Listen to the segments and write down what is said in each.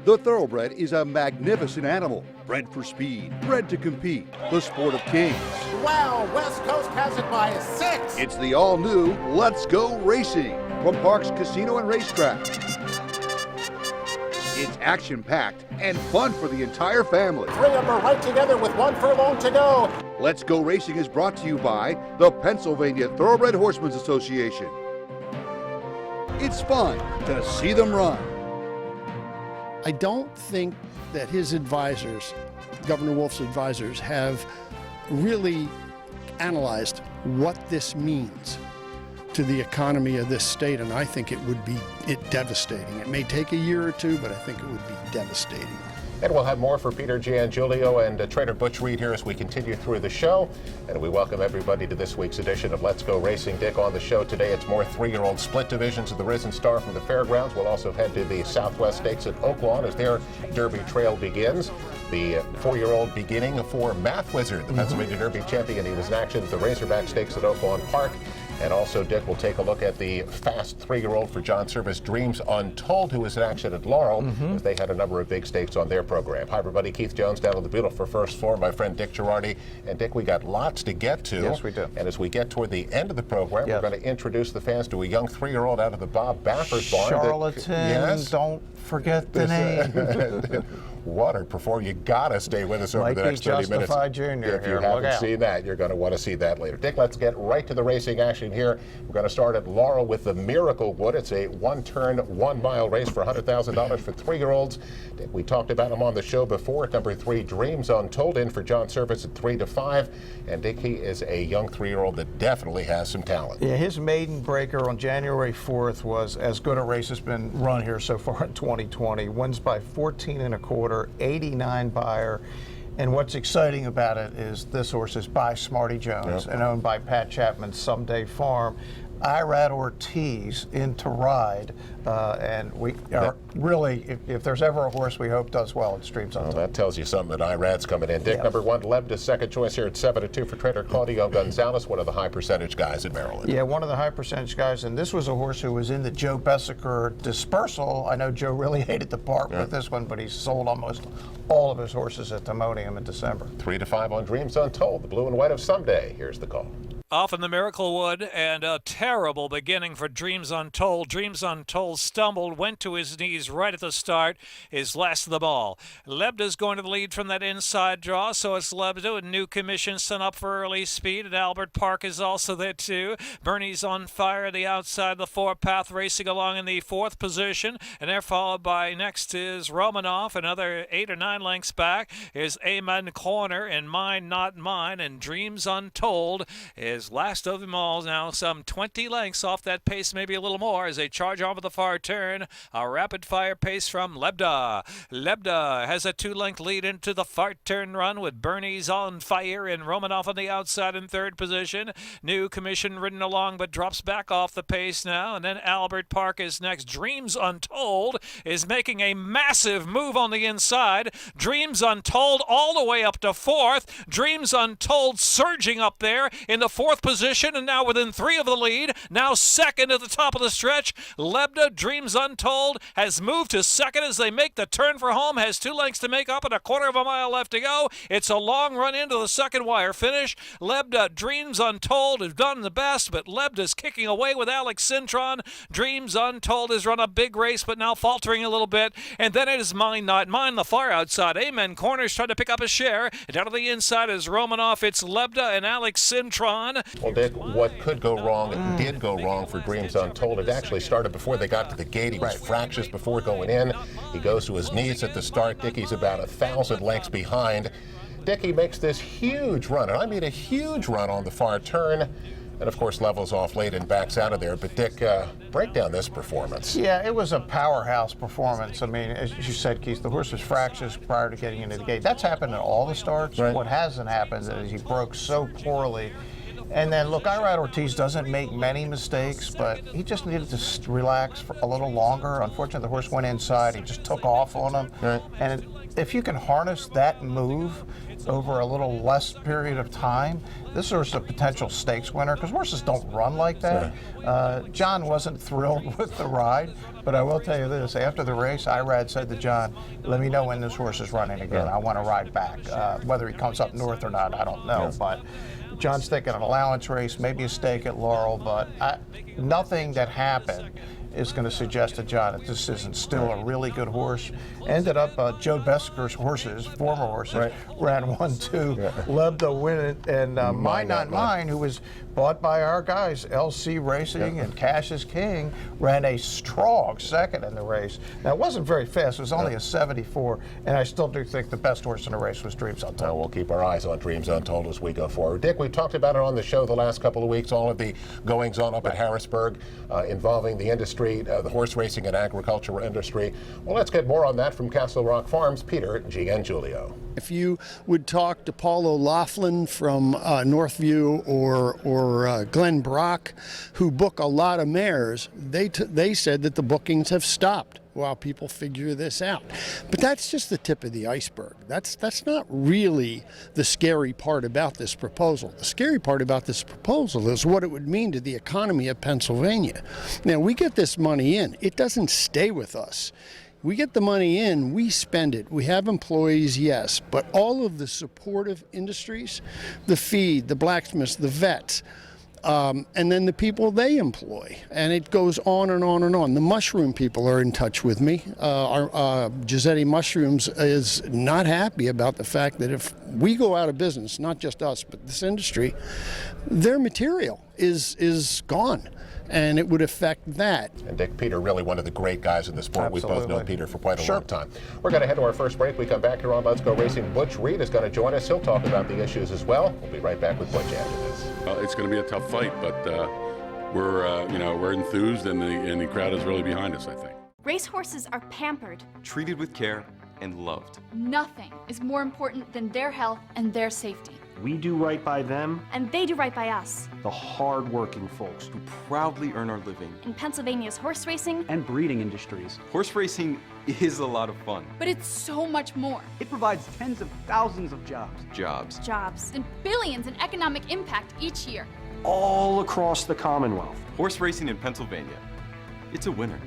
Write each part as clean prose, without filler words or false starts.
The thoroughbred is a magnificent animal, bred for speed, bred to compete, the sport of kings. Wow, West Coast has it by 6. It's the all-new Let's Go Racing from Parks Casino and Racetrack. It's action-packed and fun for the entire family. 3 of them are right together with 1 furlong to go. Let's Go Racing is brought to you by the Pennsylvania Thoroughbred Horsemen's Association. It's fun to see them run. I don't think that his advisors, Governor Wolf's advisors, have really analyzed what this means to the economy of this state, and I think it would be devastating. It may take a year or two, but I think it would be devastating. And we'll have more for Peter GIANGIULIO and Trader Butch Reed here as we continue through the show. And we welcome everybody to this week's edition of Let's Go Racing. Dick, on the show today, it's more 3-year-old split divisions of the Risen Star from the fairgrounds. We'll also head to the Southwest Stakes at Oaklawn as their Derby trail begins. The 4-year-old beginning for Math Wizard, the Pennsylvania Derby champion. He was in action at the Razorback Stakes at Oaklawn Park. And also, Dick, will take a look at the fast 3-year-old for John Service, Dreams Untold, who was in action at Laurel, as they had a number of big stakes on their program. Hi, everybody. Keith Jones down on the beautiful first floor. My friend Dick Girardi. And, Dick, we got lots to get to. Yes, we do. And as we get toward the end of the program, we're going to introduce the fans to a young 3-year-old out of the Bob Baffert barn. Charlatan, yes. Don't forget the name. Water before you gotta stay with us over the next 30 minutes. Junior if you haven't seen that, you're going to want to see that later. Dick, let's get right to the racing action here. We're going to start at Laurel with the Miracle Wood. It's a 1-turn, 1-mile race for $100,000 for 3-year-olds. Dick, we talked about him on the show before. At number 3, Dreams Untold, in for John Service at 3 to 5. And Dick, he is a young 3-year-old that definitely has some talent. Yeah, his maiden breaker on January 4th was as good a race as been run here so far in 2020. Wins by 14 1/4. 89 buyer. And what's exciting about it is this horse is by Smarty Jones and owned by Pat Chapman's Someday Farm. Irad Ortiz in to ride, and we are really, if there's ever a horse we hope does well, it's Dreams Untold. Well, that tells you something that Irad's coming in. Dick, number 1, Lebda's second choice here at 7 to 2 for Trader Claudio Gonzalez, one of the high percentage guys in Maryland. Yeah, one of the high percentage guys, and this was a horse who was in the Joe Bessaker dispersal. I know Joe really hated to part with this one, but he sold almost all of his horses at Timonium in December. 3 to 5 on Dreams Untold, the blue and white of Someday. Here's the call. Off in the Miracle Wood, and a terrible beginning for Dreams Untold. Dreams Untold stumbled, went to his knees right at the start, is last of the ball. Lebda's going to the lead from that inside draw, so it's Lebda with New Commission sent up for early speed, and Albert Park is also there too. Bernie's on fire at the outside, the 4-path racing along in the 4th position, and they're followed by, next is Romanoff, another 8 or 9 lengths back is Amen Corner, and Mine Not Mine, and Dreams Untold is last of them all, now some 20 lengths off that pace, maybe a little more, as they charge on with the far turn. A rapid-fire pace from Lebda. Lebda has a 2-length lead into the far turn run with Bernie's on fire and Romanoff on the outside in 3rd position. New Commission ridden along but drops back off the pace now, and then Albert Park is next. Dreams Untold is making a massive move on the inside. Dreams Untold all the way up to 4th. Dreams Untold surging up there in the 4th position, and now within 3 of the lead. Now 2nd at the top of the stretch. Lebda, Dreams Untold, has moved to 2nd as they make the turn for home. Has 2 lengths to make up and a 1/4 mile left to go. It's a long run into the 2nd wire finish. Lebda, Dreams Untold have done the best, but Lebda's kicking away with Alex Cintron. Dreams Untold has run a big race, but now faltering a little bit. And then it is Mine Not Mine, the far outside. Amen Corner's trying to pick up a share. And down to the inside is Romanoff. It's Lebda and Alex Cintron. Well, Dick, what could go wrong did go wrong for Dreams Untold. It actually started before they got to the gate. He was fractious before going in. He goes to his knees at the start. Dick, he's about 1,000 lengths behind. Dick, he makes this huge run, and I mean a huge run on the far turn. And, of course, levels off late and backs out of there. But, Dick, break down this performance. Yeah, it was a powerhouse performance. I mean, as you said, Keith, the horse was fractious prior to getting into the gate. That's happened in all the starts. What hasn't happened is he broke so poorly And then, look, Irad Ortiz doesn't make many mistakes, but he just needed to relax for a little longer. Unfortunately, the horse went inside. He just took off on him. Right. And if you can harness that move over a little less period of time, this horse is a potential stakes winner because horses don't run like that. John wasn't thrilled with the ride, but I will tell you this. After the race, Irad said to John, let me know when this horse is running again. I want to ride back. Whether he comes up north or not, I don't know. But John's thinking an allowance race, maybe a stake at Laurel, but nothing that happened is going to suggest to John that this isn't still a really good horse. Ended up, Joe Besker's horses, former horses, ran 1-2, led the win, and Mine Not Mine, who was bought by our guys, LC Racing and Cash is King, ran a strong second in the race. Now, it wasn't very fast. It was only a 74, and I still do think the best horse in the race was Dreams Untold. Well, we'll keep our eyes on Dreams Untold as we go forward. Dick, we've talked about it on the show the last couple of weeks, all of the goings-on up at Harrisburg involving the industry, the horse racing and agricultural industry. Well, let's get more on that from Castle Rock Farms, Peter GIANGIULIO. If you would talk to Paul O'Loughlin from Northview or Glenn Brock, who book a lot of mares, they said that the bookings have stopped while people figure this out. But that's just the tip of the iceberg. That's not really the scary part about this proposal. The scary part about this proposal is what it would mean to the economy of Pennsylvania. Now, we get this money in. It doesn't stay with us. We get the money in, we spend it. We have employees, yes, but all of the supportive industries, the feed, the blacksmiths, the vets, and then the people they employ. And it goes on and on and on. The mushroom people are in touch with me. Giuseppe Mushrooms is not happy about the fact that if we go out of business, not just us, but this industry, their material is gone. And it would affect that. And Dick, Peter, really one of the great guys in the sport. Absolutely. We've both known Peter for quite a long time. We're going to head to our first break. We come back here on Let's Go Racing. Butch Reed is going to join us. He'll talk about the issues as well. We'll be right back with Butch after this. It's going to be a tough fight, but we're enthused, and the crowd is really behind us, I think. Racehorses are pampered. Treated with care and loved. Nothing is more important than their health and their safety. We do right by them, And they do right by us. the hard-working folks Who proudly earn our living. In Pennsylvania's horse racing, and breeding industries. Horse racing is a lot of fun. but it's so much more. It provides tens of thousands of jobs, Jobs and billions in economic impact each year. all across the Commonwealth. Horse racing in Pennsylvania. It's a winner.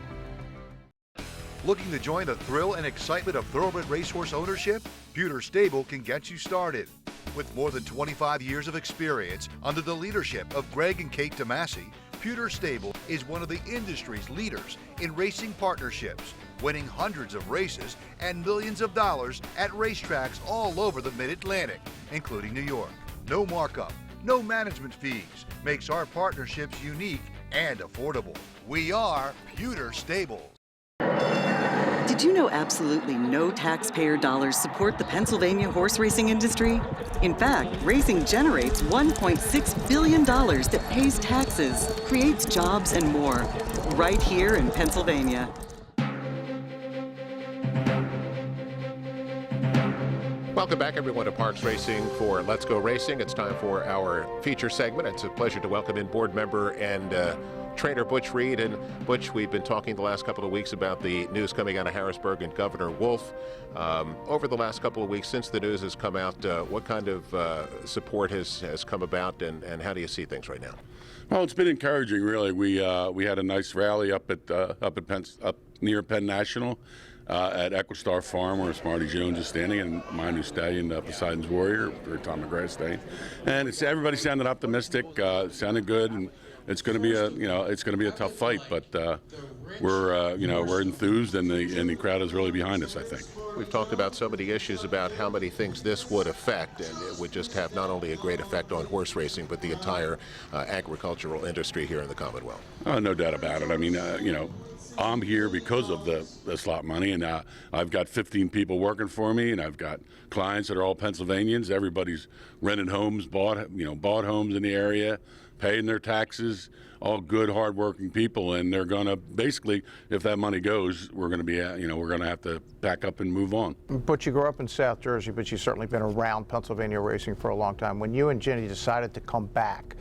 Looking to join the thrill and excitement of thoroughbred racehorse ownership? Pewter Stable can get you started. With more than 25 years of experience under the leadership of Greg and Kate DeMasi, Pewter Stable is one of the industry's leaders in racing partnerships, winning hundreds of races and millions of dollars at racetracks all over the Mid-Atlantic, including New York. No markup, no management fees makes our partnerships unique and affordable. We are Pewter Stable. Did you know absolutely no taxpayer dollars support the Pennsylvania horse racing industry? In fact, racing generates $1.6 billion that pays taxes, creates jobs, and more, right here in Pennsylvania. Welcome back, everyone, to Parks Racing for Let's Go Racing. It's time for our feature segment. It's a pleasure to welcome in board member and trainer Butch Reed. And Butch, we've been talking the last couple of weeks about the news coming out of Harrisburg and Governor Wolf. Over the last couple of weeks since the news has come out, what kind of support has come about, and how do you see things right now? Well, it's been encouraging, really. We had a nice rally up near Penn National at Equistar Farm, where Smarty Jones is standing, and my new stallion, Poseidon's Warrior, or Tom McGrath's staying. And everybody sounded optimistic, sounded good, and it's going to be a tough fight, but we're enthused, and the crowd is really behind us, I think. We've talked about so many issues about how many things this would affect, and it would just have not only a great effect on horse racing, but the entire agricultural industry here in the Commonwealth. No doubt about it. I mean, I'm here because of the slot money, and I've got 15 people working for me, and I've got clients that are all Pennsylvanians. Everybody's rented homes, bought homes in the area. paying their taxes, all good, hard-working people, and they're going to basically, if that money goes, we're going to be, we're going to have to pack up and move on. But you grew up in South Jersey, but you've certainly been around Pennsylvania racing for a long time. When you and Jenny decided to come back,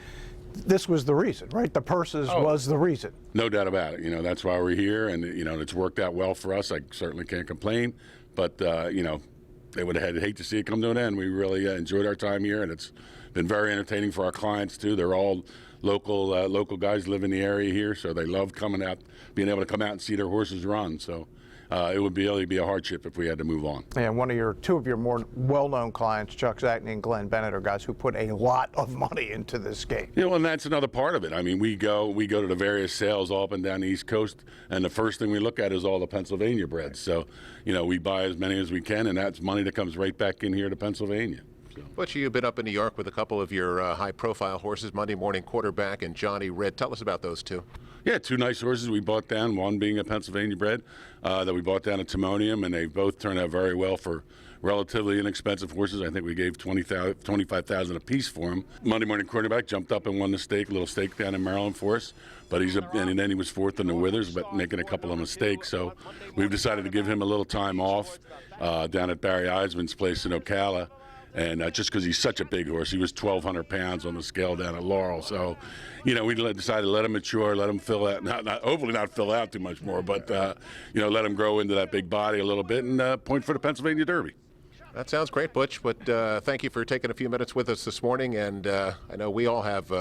this was the reason, right? The purses was the reason. No doubt about it. That's why we're here, and it's worked out well for us. I certainly can't complain, but they would have hate to see it come to an end. We really enjoyed our time here, and it's been very entertaining for our clients too. They're all local guys live in the area here, so they love coming out, being able to come out and see their horses run. So it would really be a hardship if we had to move on. And two of your more well-known clients, Chuck Zatney and Glenn Bennett, are guys who put a lot of money into this game. And that's another part of it. I mean, we go to the various sales all up and down the East Coast, and the first thing we look at is all the Pennsylvania breds. So, we buy as many as we can, and that's money that comes right back in here to Pennsylvania. Butch, you've been up in New York with a couple of your high-profile horses, Monday Morning Quarterback and Johnny Red. Tell us about those two. Yeah, two nice horses we bought down, one being a Pennsylvania bred that we bought down at Timonium, and they both turned out very well for relatively inexpensive horses. I think we gave $25,000 a piece for them. Monday Morning Quarterback jumped up and won the stake, a little stake down in Maryland for us. But and then he was fourth in the Withers, but making a couple of mistakes. So we've decided to give him a little time off down at Barry Eisman's place in Ocala. And just because he's such a big horse, he was 1,200 pounds on the scale down at Laurel. So, we decided to let him mature, let him fill out, hopefully not fill out too much more, but, let him grow into that big body a little bit and point for the Pennsylvania Derby. That sounds great, Butch, but thank you for taking a few minutes with us this morning. And I know we all have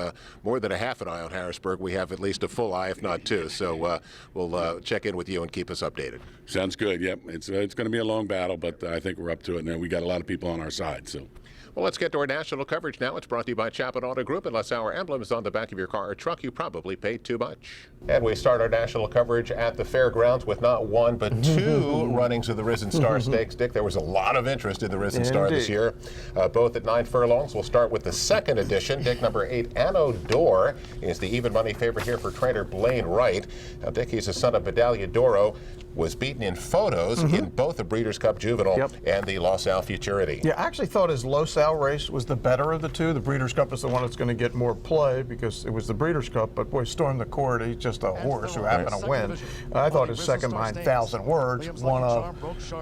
more than a half an eye on Harrisburg. We have at least a full eye, if not two. So we'll check in with you and keep us updated. Sounds good. Yep. It's going to be a long battle, but I think we're up to it. And we got a lot of people on our side. So. Well, let's get to our national coverage now. It's brought to you by Chapman Auto Group. Unless our emblem is on the back of your car or truck, you probably paid too much. And we start our national coverage at the fairgrounds with not one, but two runnings of the Risen Star Stakes. Dick, there was a lot of interest in the Risen Star this year, both at 9 furlongs. We'll start with the second edition. Dick, number 8, Anno D'Or, is the even money favorite here for trainer Blaine Wright. Now, Dick, he's a son of Medaglia d'Oro, was beaten in photos in both the Breeders' Cup Juvenile and the Los Al Futurity. Yeah, I actually thought his Los Al race was the better of the two. The Breeders' Cup is the one that's going to get more play because it was the Breeders' Cup, but boy, Storm the Court, he's just a horse who happened to win. I thought his second behind 1,000 Words, one of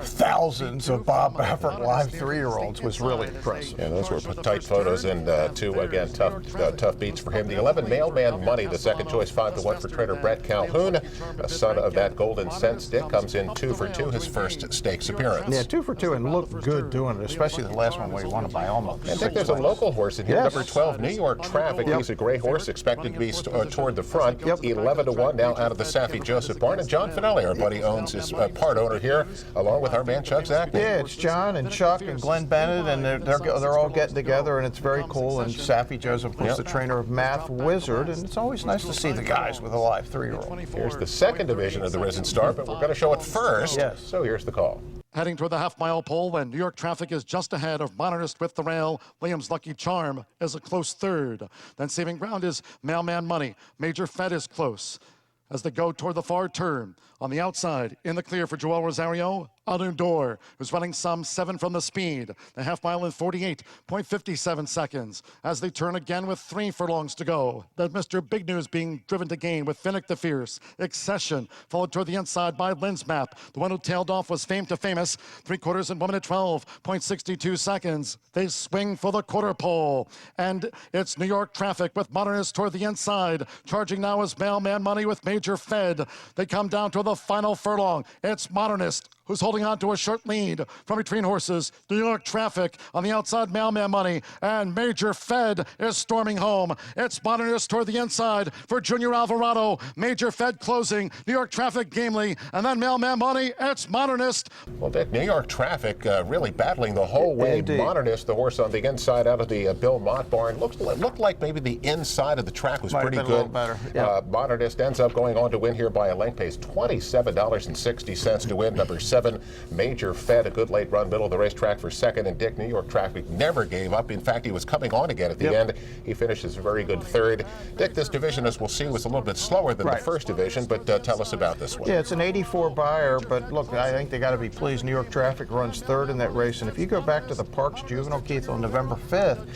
thousands of Bob Baffert live 3-year-olds, was really impressive. Yeah, those were tight photos and two, again, tough beats for him. The 11 Mailman Money, the second choice 5-1 for trainer Brett Calhoun, a son of that Golden Sense. Dick comes in 2 for 2, his first stakes appearance. Yeah, 2 for 2, and looked good doing it, especially the last one where he won it by almost. And Dick, there's a local horse in here, number 12, New York Traffic. He's a gray horse, expected to be toward the front. 11-1 now out of the Saffie Joseph barn. And John Finelli, our buddy, owns his part owner here, along with our man Chuck Zatney. Yeah, it's John and Chuck and Glenn Bennett, and they're all getting together, and it's very cool. And Saffie Joseph was the trainer of Math Wizard, and it's always nice to see the guys with a live 3-year-old. Here's the second division of the Risen Star, but we're going to show it first. Yes. So here's the call. Heading toward the half-mile pole when New York Traffic is just ahead of Modernist with the rail. Williams' Lucky Charm is a close third. Then saving ground is Mailman Money. Major Fed is close as they go toward the far turn. On the outside, in the clear for Joel Rosario, Anno D'Or, who's running some 7 from the speed. The half mile in 48.57 seconds. As they turn again with 3 furlongs to go. Then Mr. Big News being driven to gain with Finnick the Fierce. Accession, followed toward the inside by Lynn's Map. The one who tailed off was Fame to Famous. 3/4 in 1 minute 12.62 seconds. They swing for the quarter pole. And it's New York Traffic with Modernist toward the inside. Charging now is Mailman Money with Major Fed. They come down to the final furlong. It's Modernist who's holding on to a short lead from between horses. New York Traffic on the outside, Mailman Money, and Major Fed is storming home. It's Modernist toward the inside for Junior Alvarado. Major Fed closing, New York Traffic gamely, and then Mailman Money, it's Modernist. Well, Dick, New York Traffic really battling the whole way. Indeed. Modernist, the horse on the inside out of the Bill Mott barn, looked like maybe the inside of the track was pretty good. Better. Yeah. Modernist ends up going on to win here by a length, pays $27.60 to win. Number 7, Major Fed, a good late run, middle of the racetrack for second. And Dick, New York Traffic never gave up. In fact, he was coming on again at the end. He finishes a very good third. Dick, this division, as we'll see, was a little bit slower than the first division, but tell us about this one. Yeah, it's an 84 buyer, but look, I think they got to be pleased. New York Traffic runs third in that race, and if you go back to the Parks Juvenile, Keith, on November 5th,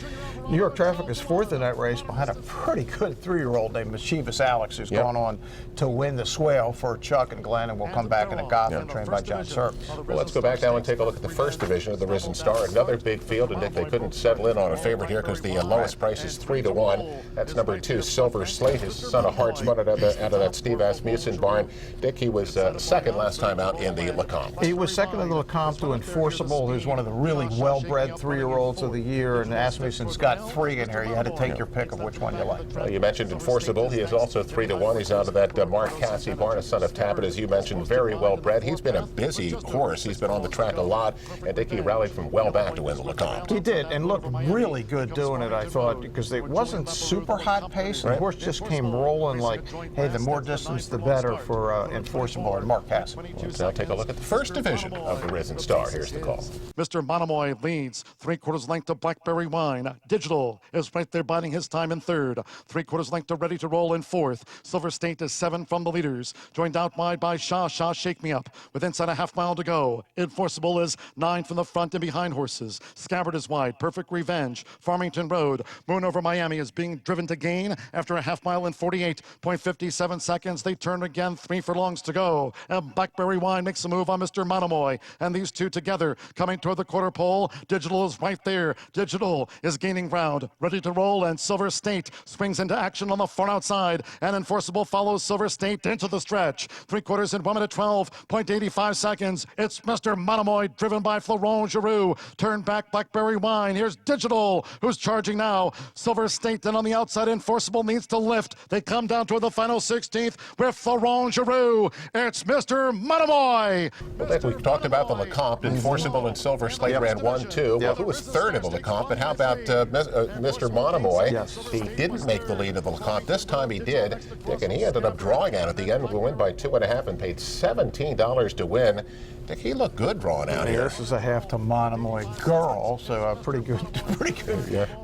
New York Traffic is fourth in that race behind a pretty good 3-year-old named Mischievous Alex, who's gone on to win the Swale for Chuck and Glenn, and will come back in a Gotham trained by John Service. Well, let's go back now and take a look at the first division of the Risen Star. Another big field, and Nick, they couldn't settle in on a favorite here because the lowest price is 3-1. That's number 2, Silver Slate. His son of Heart spun it out of that Steve Asmussen barn. Dick, he was second last time out in the Lecomte. He was second in the Lecomte to Enforceable, who's one of the really well-bred 3-year-olds of the year, and Asmussen's got 3 in here. You had to take your pick of which one you like. You mentioned Enforceable. He is also 3-1. He's out of that Mark Cassie barn, a son of Tappet, as you mentioned, very well-bred. He's been a busy horse. He's been on the track a lot, and Dick, he rallied from well back to win the Lecomte. He did, and looked really good doing it, I thought, because it wasn't super hot pace. The horse just came rolling like, hey, the more distance, the better for Enforceable and Mark Cassie. Let's now take a look at the first division of the Risen Star. Here's the call. Mr. Monomoy leads 3/4 length to Blackberry Wine. Digital is right there biding his time in third. 3/4 length to Ready to Roll in fourth. Silver State is 7 from the leaders. Joined out wide by Shaw Shake Me Up with inside a half mile to go. Enforceable is 9 from the front and behind horses. Scabbard is wide. Perfect Revenge. Farmington Road. Moon Over Miami is being driven to gain after a half mile in 48.57 seconds. They turn again. 3 furlongs to go. And Blackberry Wine makes a move on Mr. Monomoy. And these two together coming toward the quarter pole. Digital is right there. Digital is gaining ground. Ready to Roll, and Silver State springs into action on the far outside. And Enforceable follows Silver State into the stretch. 3/4 in 1 minute 12.85 seconds. It's Mr. Monomoy driven by Florent Giroux. Turn back Blackberry Wine. Here's Digital, who's charging now. Silver State then on the outside. Enforceable needs to lift. They come down toward the final 16th with Florent Giroux. It's Mr. Monomoy. Well, Dick, we talked about the Lecomte. Enforceable and Silver Slate ran 1-2. Well, who was third in the Lecomte? But how about Mr. Monomoy? He didn't make the lead of the Lecomte. This time he did, Dick, and he ended up drawing out at the end. We win by 2.5 and paid $17 to win. Dick, he looked good drawn out here. This is a half to Monomoy girl, so pretty good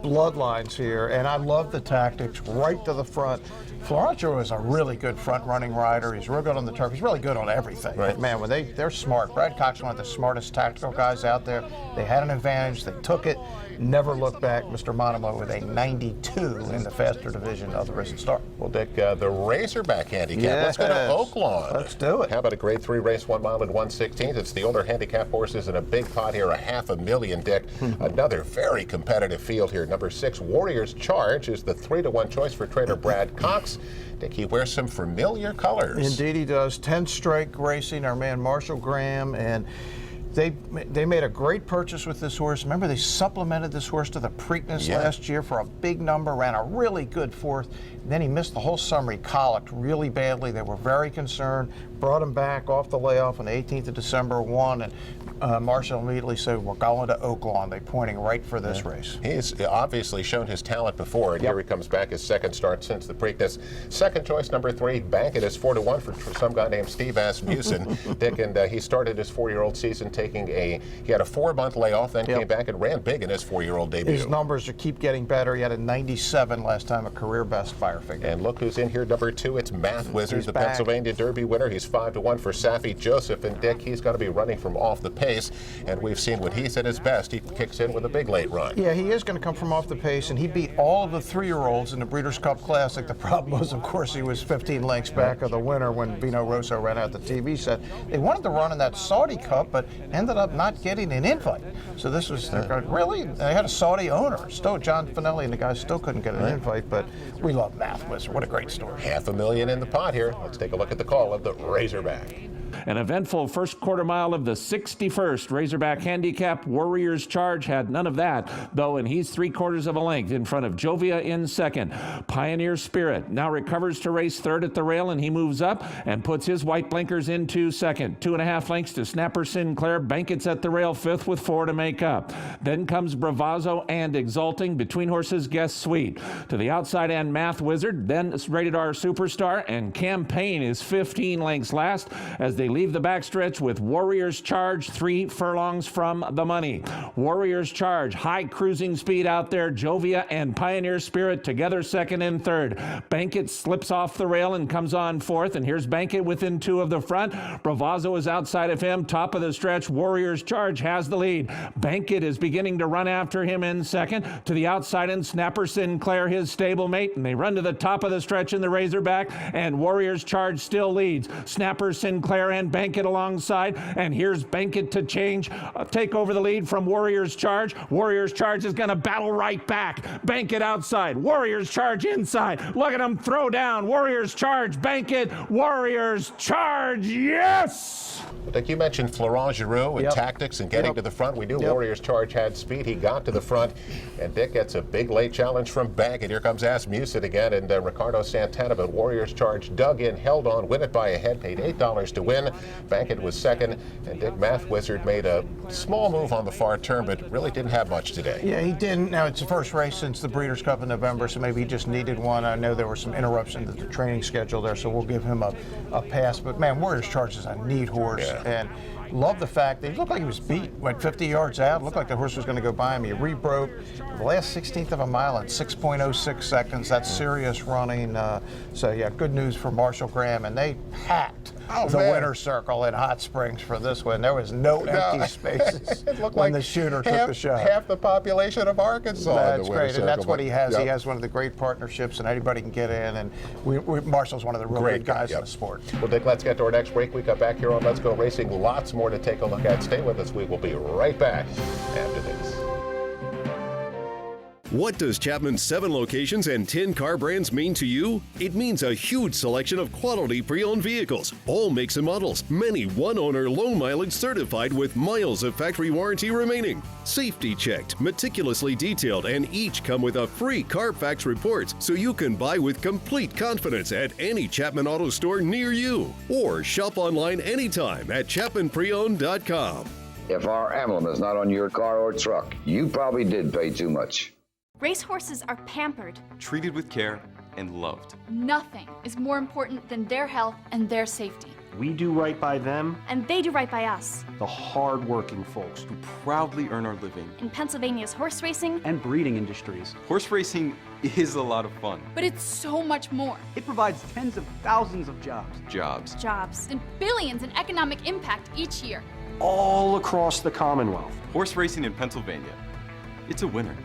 bloodlines here. And I love the tactics right to the front. Florencio is a really good front-running rider. He's real good on the turf. He's really good on everything. Right. But man, when they're smart. Brad Cox is one of the smartest tactical guys out there. They had an advantage. They took it. Never looked back. Mr. Monomoy with a 92 in the faster division of the Risen Star. Well, Dick, the Razorback handicap. Let's go to Oaklawn. Let's do it. How about a grade 3 race, 1 mile and 1/16? It's the older handicap horses in a big pot here, $500,000, Dick. Another very competitive field here. Number 6, Warriors Charge, is the 3-1 choice for trainer Brad Cox. Dick, he wears some familiar colors. Indeed he does. 10 Strike Racing, our man Marshall Graham, and they made a great purchase with this horse. Remember, they supplemented this horse to the Preakness last year for a big number, ran a really good 4th. Then he missed the whole summer. He colicked really badly. They were very concerned, brought him back off the layoff on the 18th of December, won, and Marshall immediately said, we're going to Oaklawn. They're pointing right for this race. He's obviously shown his talent before, and here he comes back, his second start since the Preakness. Second choice, number 3, Bank It, is 4-1 for some guy named Steve Asmussen. Dick, and he started his 4-year-old season taking he had a 4-month layoff, then came back and ran big in his 4-year-old debut. His numbers keep getting better. He had a 97 last time, a career best fire figure. And look who's in here, number 2. It's Math Wizard, the Pennsylvania Derby winner. He's 5-1 for Safi Joseph. And Dick, he's going to be running from off the pace. And we've seen when he's at his best, he kicks in with a big late run. Yeah, he is going to come from off the pace, and he beat all of the 3-year-olds in the Breeders' Cup Classic. The problem was, of course, he was 15 lengths back of the winner when Vino Rosso ran out the TV set. They wanted to run in that Saudi Cup, but ended up not getting an invite. So this was, really, they had a Saudi owner. Still, John Finelli and the guys still couldn't get an invite, but we love Math Wizard. What a great story. $500,000 in the pot here. Let's take a look at the call of the Razorback. An eventful first quarter mile of the 61st Razorback Handicap. Warriors Charge had none of that, though, and he's 3/4 of a length in front of Jovia in second. Pioneer Spirit now recovers to race third at the rail, and he moves up and puts his white blinkers into second. 2.5 lengths to Snapper Sinclair. Bankett's at the rail fifth with 4 to make up. Then comes Bravazzo and Exalting. Between horses, Guest Sweet. To the outside end, Math Wizard. Then Rated R Superstar, and Campaign is 15 lengths last as they they leave the backstretch with Warriors Charge 3 furlongs from the money. Warriors Charge, high cruising speed out there. Jovia and Pioneer Spirit together second and third. Bankit slips off the rail and comes on fourth, and here's Bankit within 2 of the front. Bravazzo is outside of him. Top of the stretch, Warriors Charge has the lead. Bankit is beginning to run after him in second. To the outside, and Snapper Sinclair, his stablemate, and they run to the top of the stretch in the Razorback, and Warriors Charge still leads. Snapper Sinclair and Bankit alongside, and here's Bankit to take over the lead from Warriors Charge. Warriors Charge is going to battle right back. Bankit outside, Warriors Charge inside. Look at him throw down. Warriors Charge, Bankit, Warriors Charge, yes! Dick, you mentioned Florent Giroux and tactics and getting to the front. We knew Warriors Charge had speed. He got to the front, and Dick gets a big late challenge from Bankit. Here comes Asmussen again, and Ricardo Santana, but Warriors Charge dug in, held on, win it by a head, paid $8 to win. Bankit was second, and Dick Math Wizard made a small move on the far turn, but really didn't have much today. Yeah, he didn't. Now, it's the first race since the Breeders' Cup in November, so maybe he just needed one. I know there were some interruptions in the training schedule there, so we'll give him a pass. But, man, Warriors Charge is a neat horse, and love the fact that he looked like he was beat. Went 50 yards out, looked like the horse was going to go by him. He rebroke the last 16th of a mile in 6.06 seconds. That's serious running. So, yeah, good news for Marshall Graham. And they packed the winner's circle in Hot Springs for this one. There was no empty spaces it looked when like the shooter took the shot. Half the population of Arkansas. That's great, and that's what he has. Yep. He has one of the great partnerships, and anybody can get in. And Marshall's one of the real good guys in the sport. Well, Dick, let's get to our next break. We come back here on Let's Go Racing. Lots more to take a look at. Stay with us. We will be right back after this. What does Chapman's 7 locations and 10 car brands mean to you? It means a huge selection of quality pre-owned vehicles, all makes and models, many one-owner low mileage certified with miles of factory warranty remaining. Safety checked, meticulously detailed, and each come with a free Carfax report so you can buy with complete confidence at any Chapman Auto store near you. Or shop online anytime at ChapmanPreowned.com. If our emblem is not on your car or truck, you probably did pay too much. Racehorses are pampered. Treated with care and loved. Nothing is more important than their health and their safety. We do right by them, And they do right by us. the hard-working folks, Who proudly earn our living. In Pennsylvania's horse racing, and breeding industries. Horse racing is a lot of fun. but it's so much more. It provides tens of thousands of jobs, Jobs and billions in economic impact each year. all across the Commonwealth. Horse racing in Pennsylvania. It's a winner.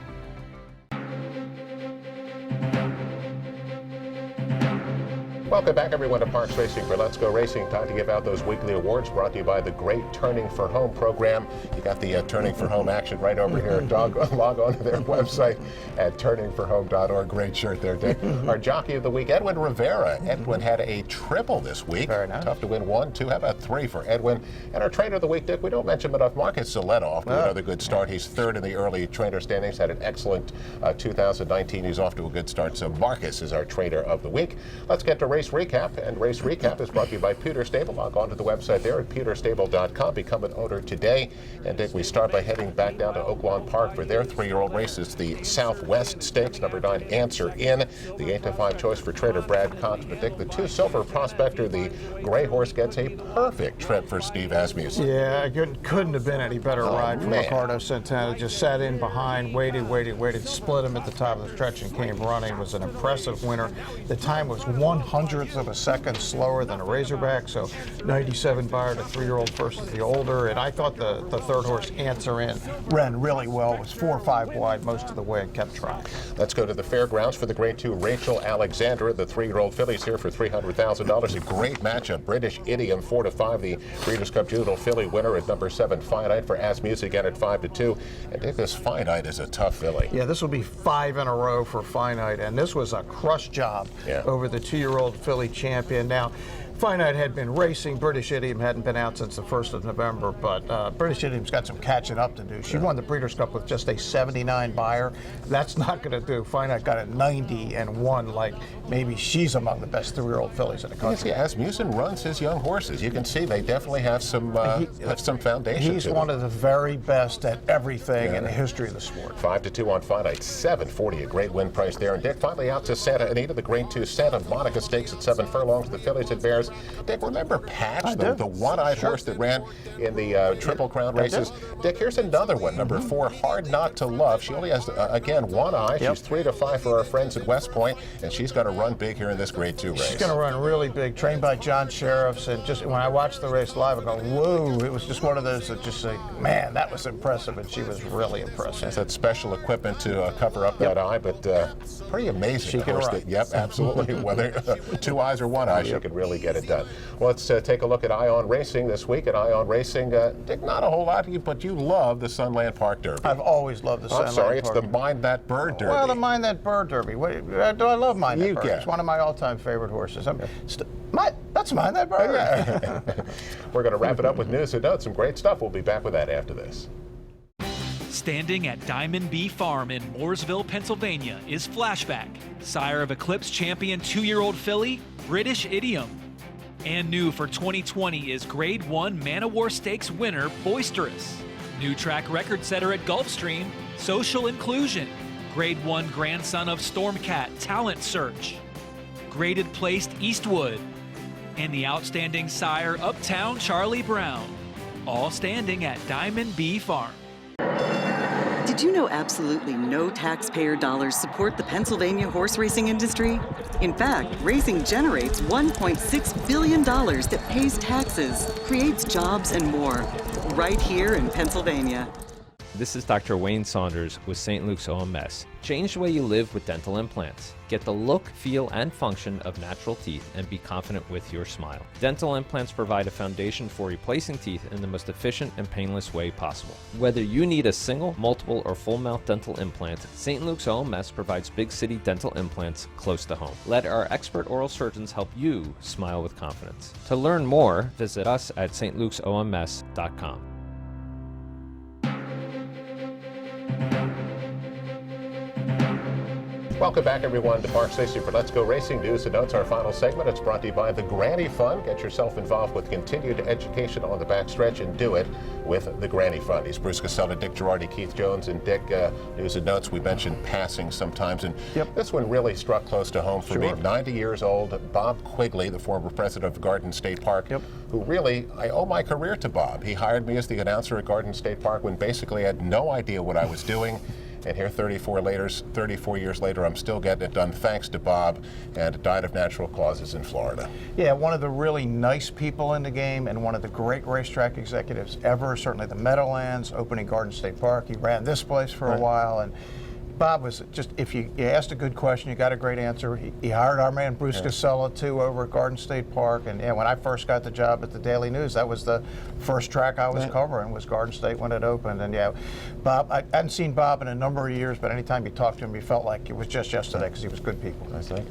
Welcome back, everyone, to Parks Racing for Let's Go Racing. Time to give out those weekly awards brought to you by the great Turning for Home program. You got the Turning for Home action right over here. Log on to their website at turningforhome.org. Great shirt there, Dick. Our jockey of the week, Edwin Rivera. Edwin had a triple this week. Very nice. Tough to win 1, 2. How about 3 for Edwin? And our trainer of the week, Dick, we don't mention him enough. Marcus Zaletoff with another good start. He's 3rd in the early trainer standings. Had an excellent 2019. He's off to a good start. So Marcus is our trainer of the week. Let's get to Race Recap, and Race Recap is brought to you by Pewter Stable. Log on to the website there at pewterstable.com. Become an owner today. And Dick, we start by heading back down to Oaklawn Park for their 3-year-old races. The Southwest Stakes, number 9, Answer In. The 8-5 choice for trainer Brad Cox. But Dick, the 2 Silver Prospector, the gray horse, gets a perfect trip for Steve Asmussen. Yeah, it couldn't have been any better ride from Ricardo Santana. Just sat in behind, waited, split him at the top of the stretch and came running. It was an impressive winner. The time was 1/100th of a second slower than a Razorback, so 97 Beyer, the 3-year-old versus the older. And I thought the 3rd horse, Answer In, ran really well. It was 4 or 5 wide most of the way and kept trying. Let's go to the fairgrounds for the Grade 2 Rachel Alexandra. The 3-year-old filly's here for $300,000. A great matchup. British Idiom 4-5. The Breeders' Cup Juvenile filly winner at number 7 Finite for Asmussen again at 5-2. And Dick, this Finite is a tough filly. Yeah, this will be 5 in a row for Finite, and this was a crush job over the 2-year-old filly champion. Now, Finite had been racing. British Idiom hadn't been out since the 1st of November, but British Idiom's got some catching up to do. She won the Breeders' Cup with just a 79 Beyer. That's not going to do. Finite got a 90 and won like maybe she's among the best 3-year-old fillies in the country. Yes, Asmussen runs his young horses. You can see they definitely have some foundation. He's one of the very best at everything in the history of the sport. 5-2 on Finite, $740, a great win price there. And Dick, finally out to Santa Anita, the Grade 2 Santa Monica Stakes at 7 furlongs. The fillies at Bears horses. Dick, remember Patch, the one-eyed horse that ran in the Triple Crown races? Dick, here's another one, number 4, Hard Not to Love. She only has, again, one eye. She's 3 to 5 for our friends at West Point, and she's going to run big here in this Grade 2 race. She's going to run really big, trained by John Sheriffs, and just when I watched the race live, I go, whoa, it was just one of those that just say, man, that was impressive, and she was really impressive. That's that special equipment to cover up that eye, but pretty amazing. She can run. Yep, absolutely. Whether 2 eyes or 1 eye, she could really get it done. Well, let's take a look at Ion Racing this week. At Ion Racing, Dick, not a whole lot of you, but you love the Sunland Park Derby. I've always loved the Sunland Park. I'm sorry, it's the Mind That Bird Derby. Well, the Mind That Bird Derby. Do I love Mind That Bird? Get. It's one of my all-time favorite horses. That's Mind That Bird. We're going to wrap it up with news and notes. Some great stuff. We'll be back with that after this. Standing at Diamond B Farm in Mooresville, Pennsylvania is Flashback, sire of Eclipse champion 2-year-old filly, British Idiom. And new for 2020 is Grade 1 Man o' War Stakes winner, Boisterous. New track record setter at Gulfstream, Social Inclusion. Grade 1 grandson of Stormcat, Talent Search. Graded placed Eastwood. And the outstanding sire, Uptown Charlie Brown. All standing at Diamond B Farm. Did you know absolutely no taxpayer dollars support the Pennsylvania horse racing industry? In fact, racing generates $1.6 billion that pays taxes, creates jobs, and more, right here in Pennsylvania. This is Dr. Wayne Saunders with St. Luke's OMS. Change the way you live with dental implants. Get the look, feel, and function of natural teeth and be confident with your smile. Dental implants provide a foundation for replacing teeth in the most efficient and painless way possible. Whether you need a single, multiple, or full mouth dental implant, St. Luke's OMS provides big city dental implants close to home. Let our expert oral surgeons help you smile with confidence. To learn more, visit us at stlukesoms.com. Welcome back, everyone, to Park Station for Let's Go Racing News and Notes. Our final segment. It's brought to you by the Granny Fund. Get yourself involved with continued education on the backstretch and do it with the Granny Fund. He's Bruce Casella, Dick Girardi, Keith Jones, and Dick. News and Notes. We mentioned passing sometimes, and this one really struck close to home for me. 90 years old, Bob Quigley, the former president of Garden State Park, who really, I owe my career to Bob. He hired me as the announcer at Garden State Park when basically I had no idea what I was doing. And here 34 years later, I'm still getting it done thanks to Bob, and died of natural causes in Florida. Yeah, one of the really nice people in the game and one of the great racetrack executives ever, certainly the Meadowlands, opening Garden State Park. He ran this place for a while, and Bob was just, if you asked a good question, you got a great answer. He hired our man Bruce Casella too over at Garden State Park, and when I first got the job at the Daily News, that was the first track I was covering, was Garden State when it opened. And Bob, I hadn't seen Bob in a number of years, but anytime you talked to him, you felt like it was just yesterday because he was good people.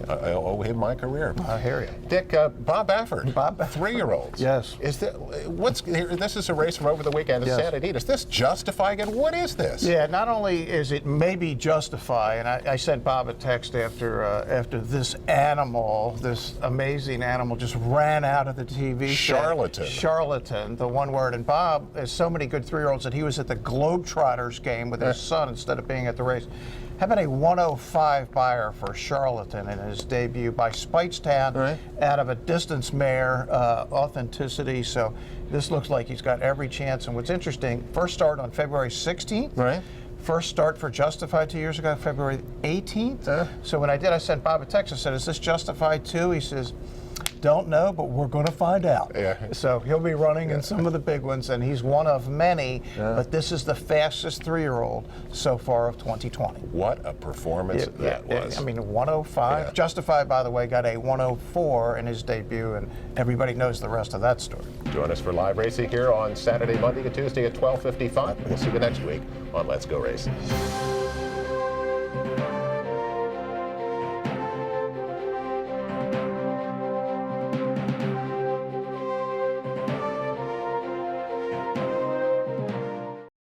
I owe him my career. I hear you. Dick, Bob Baffert, 3-year-olds. Yes. This is a race from over the weekend in Santa Anita. Is this Justify again? What is this? Yeah, not only is it maybe Justify, and I sent Bob a text after this amazing animal just ran out of the TV Charlatan. Charlatan, the one word. And Bob has so many good 3-year-olds that he was at the Globetrotters game with his son instead of being at the race. How about a 105 buyer for Charlatan in his debut by Speightstown out of a distance mare, Authenticity. So this looks like he's got every chance. And what's interesting, first start on February 16th. Right. First start for Justified 2 years ago, February 18th. So when I did, I sent Bob a text. I said, is this Justified too? He says, don't know, but we're going to find out. So he'll be running in some of the big ones, and he's one of many, but this is the fastest 3-year-old so far of 2020. What a performance that was. I mean, 105. Justified, by the way, got a 104 in his debut, and everybody knows the rest of that story. Join us for live racing here on Saturday, Monday, and Tuesday at 12:55. We'll see you next week on Let's Go Racing.